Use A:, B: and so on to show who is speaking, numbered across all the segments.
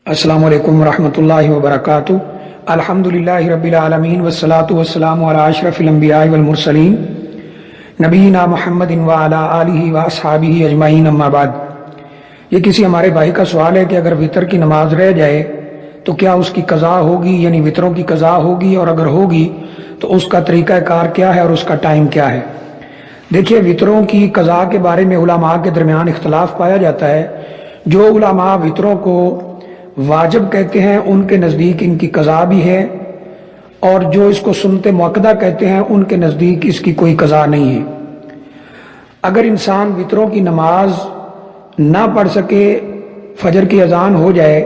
A: السلام علیکم ورحمۃ اللہ وبرکاتہ۔ الحمدللہ رب العالمین والصلاة والسلام علی اشرف الانبیاء والمرسلین نبینا محمد وعلی آلہ واصحابہ اجمعین، اما بعد۔ یہ کسی ہمارے بھائی کا سوال ہے کہ اگر وطر کی نماز رہ جائے تو کیا اس کی قضا ہوگی، یعنی وطروں کی قضا ہوگی، اور اگر ہوگی تو اس کا طریقہ کار کیا ہے اور اس کا ٹائم کیا ہے؟ دیکھیے، وطروں کی قضا کے بارے میں علماء کے درمیان اختلاف پایا جاتا ہے۔ جو علماء وطروں کو واجب کہتے ہیں ان کے نزدیک ان کی قضا بھی ہے، اور جو اس کو سنت مؤکدہ کہتے ہیں ان کے نزدیک اس کی کوئی قضا نہیں ہے۔ اگر انسان وطروں کی نماز نہ پڑھ سکے، فجر کی اذان ہو جائے،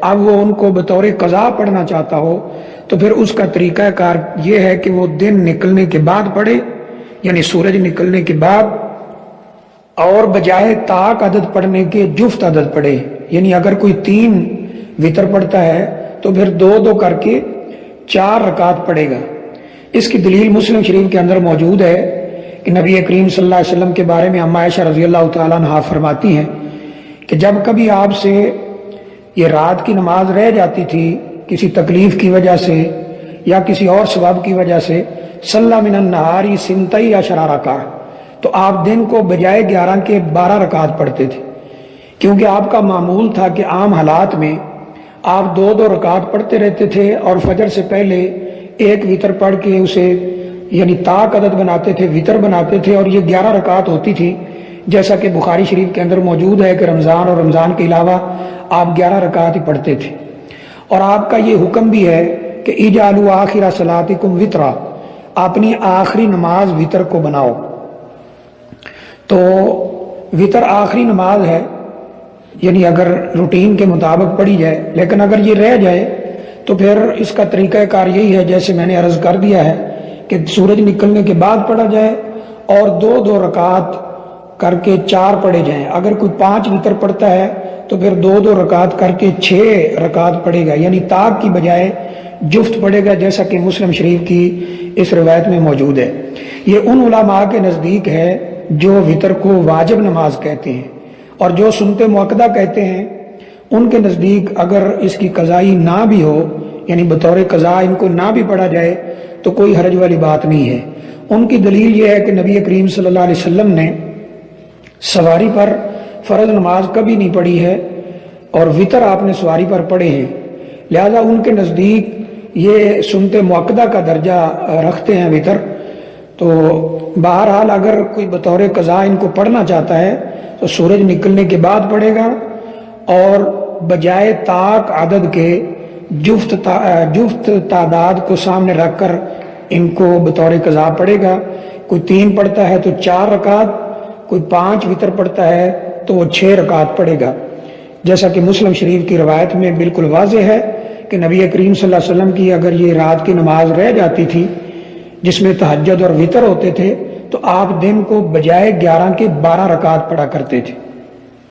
A: اب وہ ان کو بطور قضا پڑھنا چاہتا ہو، تو پھر اس کا طریقہ کار یہ ہے کہ وہ دن نکلنے کے بعد پڑھے، یعنی سورج نکلنے کے بعد، اور بجائے طاق عدد پڑھنے کے جفت عدد پڑھے۔ یعنی اگر کوئی 3 وطر پڑھتا ہے تو پھر 2 کر کے 4 رکعت پڑھے گا۔ اس کی دلیل مسلم شریف کے اندر موجود ہے کہ نبی کریم صلی اللہ علیہ وسلم کے بارے میں اما عائشہ رضی اللہ تعالیٰ عنہا فرماتی ہیں کہ جب کبھی آپ سے یہ رات کی نماز رہ جاتی تھی کسی تکلیف کی وجہ سے یا کسی اور سبب کی وجہ سے، صلی من النہار 12 رکعت، تو آپ دن کو بجائے 11 کے 12 رکعت پڑھتے تھے، کیونکہ آپ کا معمول تھا کہ عام حالات میں آپ 2 رکعت پڑھتے رہتے تھے، اور فجر سے پہلے 1 وطر پڑھ کے اسے یعنی طاق عدد بناتے تھے، وطر بناتے تھے، اور یہ 11 رکعت ہوتی تھی، جیسا کہ بخاری شریف کے اندر موجود ہے کہ رمضان اور رمضان کے علاوہ آپ 11 رکعت ہی پڑھتے تھے۔ اور آپ کا یہ حکم بھی ہے کہ اجعلوا آخر صلاتکم وطرا، اپنی آخری نماز وطر کو بناؤ۔ تو وطر آخری نماز ہے، یعنی اگر روٹین کے مطابق پڑھی جائے، لیکن اگر یہ رہ جائے تو پھر اس کا طریقہ کار یہی ہے جیسے میں نے عرض کر دیا ہے کہ سورج نکلنے کے بعد پڑھا جائے، اور 2 رکعت کر کے 4 پڑھے جائیں۔ اگر کوئی 5 وطر پڑھتا ہے تو پھر 2 رکعت کر کے 6 رکعت پڑھے گا، یعنی طاق کی بجائے جفت پڑھے گا، جیسا کہ مسلم شریف کی اس روایت میں موجود ہے۔ یہ ان علماء کے نزدیک ہے جو وطر کو واجب نماز کہتے ہیں، اور جو سنت مؤکدہ کہتے ہیں ان کے نزدیک اگر اس کی قضائی نہ بھی ہو، یعنی بطور قضا ان کو نہ بھی پڑھا جائے تو کوئی حرج والی بات نہیں ہے۔ ان کی دلیل یہ ہے کہ نبی کریم صلی اللہ علیہ وسلم نے سواری پر فرض نماز کبھی نہیں پڑھی ہے، اور وطر آپ نے سواری پر پڑھے ہیں، لہذا ان کے نزدیک یہ سنت مؤکدہ کا درجہ رکھتے ہیں وطر۔ تو بہرحال اگر کوئی بطور قضا ان کو پڑھنا چاہتا ہے تو سورج نکلنے کے بعد پڑھے گا، اور بجائے طاق عدد کے جفت تعداد کو سامنے رکھ کر ان کو بطور قضا پڑھے گا۔ کوئی 3 پڑھتا ہے تو 4 رکعت، کوئی 5 وطر پڑھتا ہے تو وہ 6 رکعت پڑھے گا، جیسا کہ مسلم شریف کی روایت میں بالکل واضح ہے کہ نبی کریم صلی اللہ علیہ وسلم کی اگر یہ رات کی نماز رہ جاتی تھی جس میں تہجد اور وطر ہوتے تھے، تو آپ دن کو بجائے 11 کے 12 رکعت پڑھا کرتے تھے۔